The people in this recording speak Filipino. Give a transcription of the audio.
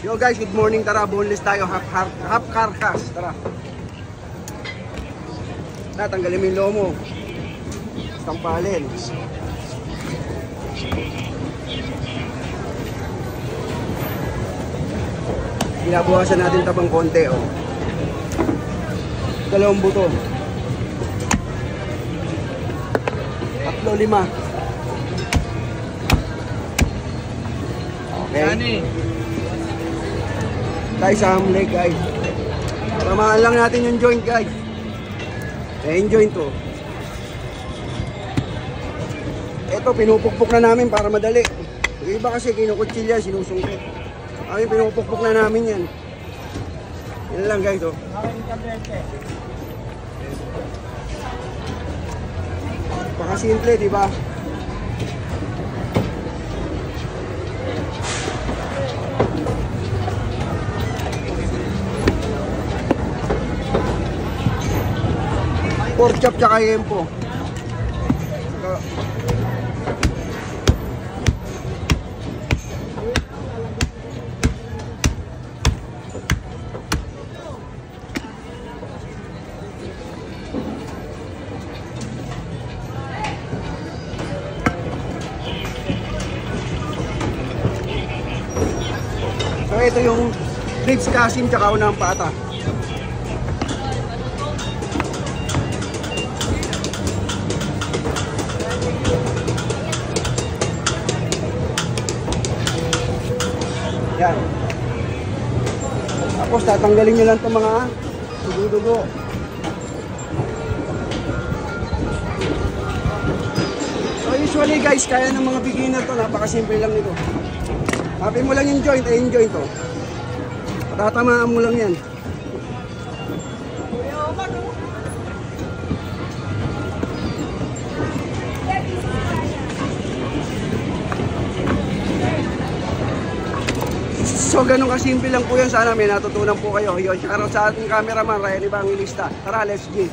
Yo guys, good morning. Tara, boneless tayo. Half carcass. Tara. Tanggalin mo yung lomo. Tampalin. Binabuhasan natin tabang konti, oh. Dalawang buto. 3, 5. Okay. Tayo sa leg, guys. Tamaan lang natin yung joint, guys. Yung joint to. Ito, pinupukpok na namin para madali. Yung iba kasi kinukutsilya, sinusungkit. Kami pinupukpok na namin yan. Yan lang, guys, oh. Pakasimple, di ba? Pork chop tsaka yempo. So ito yung ribs kasim tsaka unang pata. Yan. Tapos tatanggalin nyo lang itong mga dugo-dugo. So usually guys, kaya ng mga beginner to, napakasimple lang nito. Tapin mo lang yung joint, yung joint to. Tatamaan mo lang yan. So ganun kasimple lang po yan. Sana may natutunan po kayo. Yun, shoutout sa ating cameraman, Ryan Evangelista. Tara, let's go.